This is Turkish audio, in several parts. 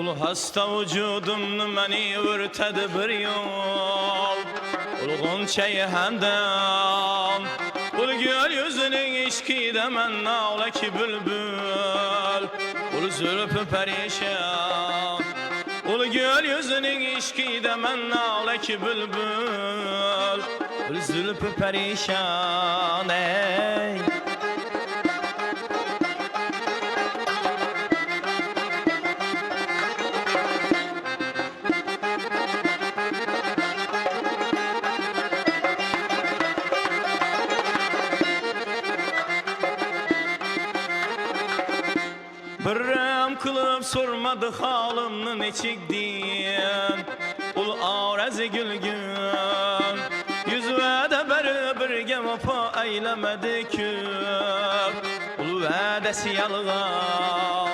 Ul hasta vücudumnu meni vürtedi bir yol. Ul gonçayı hendam. Ul göl yüzünün işkide men nağla ki bülbül. Ul zülfü perişan. Ul göl yüzünün işkide men nağla ki bülbül. Ul zülfü perişan ey. Birrem kılıp sormadı halımın içikdin. Ul ağrezi gülgün. Yüzüve de beri birge vafa eylemedi küp. Ul vedesi yalgan.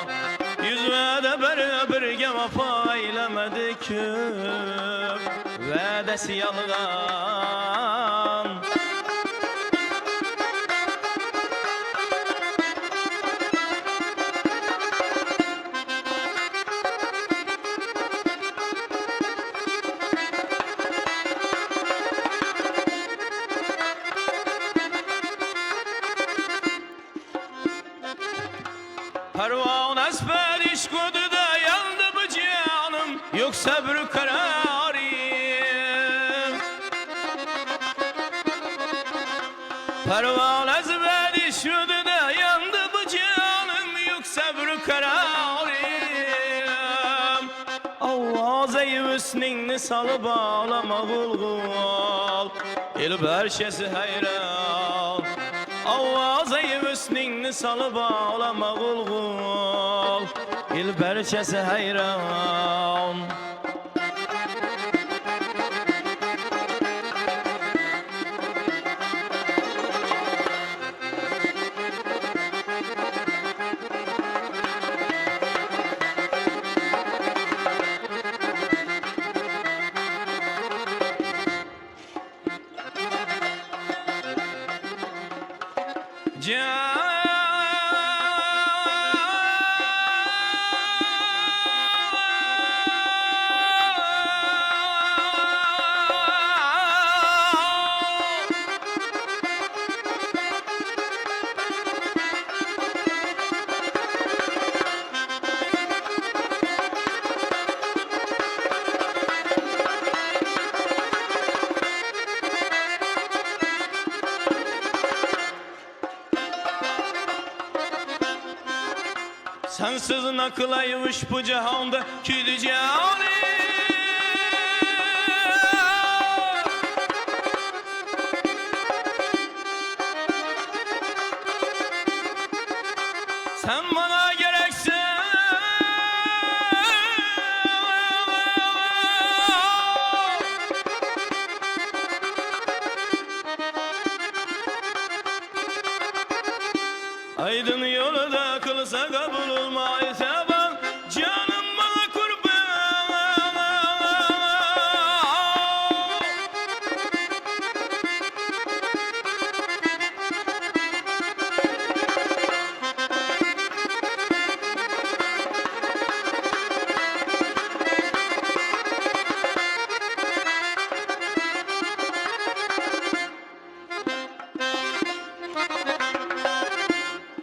Yüzüve de beri birge vafa eylemedi küp. Vedesi yalgan. Pervanes periş kodu da yandı bu canım. Yok sabrı kararım. Pervanes periş kodu da yandı bu canım. Yok sabrı kararım. Avazayı hüsnini salıp ağlama gulgul. El berşesi hayran. Avazayı hüsnini salıp ağlama gulgul. El berçesi hayran. Sensiz nakılaymış bu cihanda küdü cihani. Sen bana gereksin. Aydın yolda kılsa kabul olmaysa ben canım bana kurban.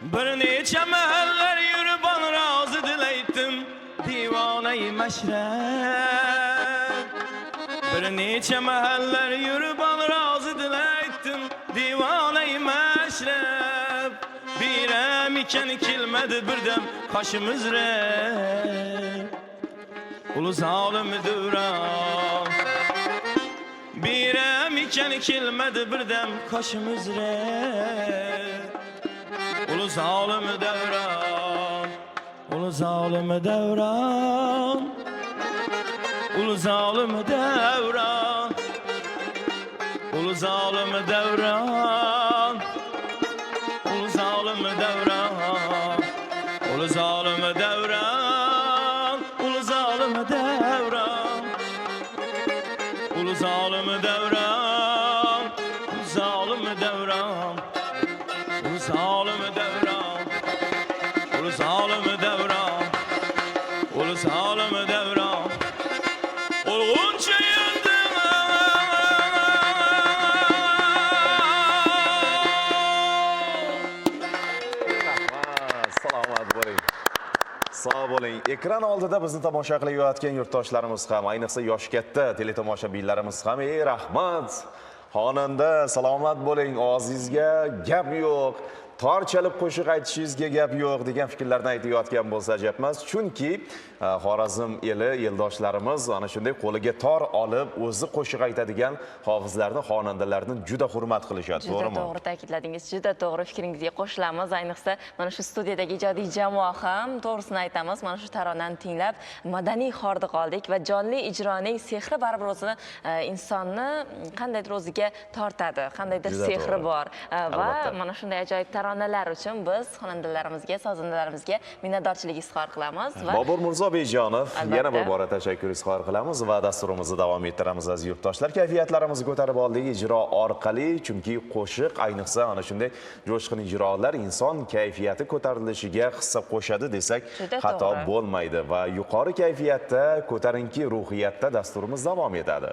Bir neçe meheller yürü bana razı dileydim divane-i meşrep. Bir neçe meheller yürü bana razı dileydim divane-i meşrep. Birem iken kilmedi birdem kaşımız rep. Ulu zalim dövran. Birem iken kilmedi birdem kaşımız rep. Ulu zalim devran. Ulu zalim devran. Ulu zalim devran. Ulu zalim devran. Ulu zalim devran. Ulu zalim devran. Ulu zalim devran. Ulu zalim devran. Zalim devran. Ulu zalim devran. Ulu zalim devran. Ulu zalim Salomat bo'ling. Sog' bo'ling. Ekran oldida bizni tomosha qilayotgan yurtdoshlarimiz ham, ayniqsa yosh katta teletomoshabinlarimiz ham, rahmat. Xonanda salomat bo'ling, og'zingizga gap yo'q. Tor chalib qo'shiq aytishingizga gap yo'q degan fikrlarni aytayotgan bo'lsa ajab emas. Chunki Xorazm eli eldoshlarimiz ana shunday qo'liga tor olib, o'zi qo'shiq aytadigan hofizlarni, xonandalarni juda hurmat qilishadi, to'g'rimi? Juda to'g'ri ta'kidladingiz, juda to'g'ri, fikringizga qo'shilamiz. Ayniqsa, mana shu studiyadagi ijodiy jamoa ham to'g'risini aytamiz. Mana shu taronani tinglab, madaniy hordiq oldik va jonli ijroning sehri baribir o'zini insonni qandaydir o'ziga tortadi, qandaydir sehri bor. Va mana shunday ajoyib taronalar uchun biz xonandalarimizga, sozandalarimizga minnatdorchilik izhor qilamiz va Bobur Mirzo Beyjonov yana bir bora tashakkur izhor qilamiz va dasturimizni davom ettiramiz aziz yurtdoshlar. Kayfiyatlarimizni ko'tarib oldik ijro orqali, chunki qo'shiq ayniqsa ana shunday jo'shqin ijrolar inson kayfiyati ko'tarilishiga hissa qo'shadi desak xato bo'lmaydi va yuqori kayfiyatda, ko'tarinki ruhiyatda dasturimiz davom etadi.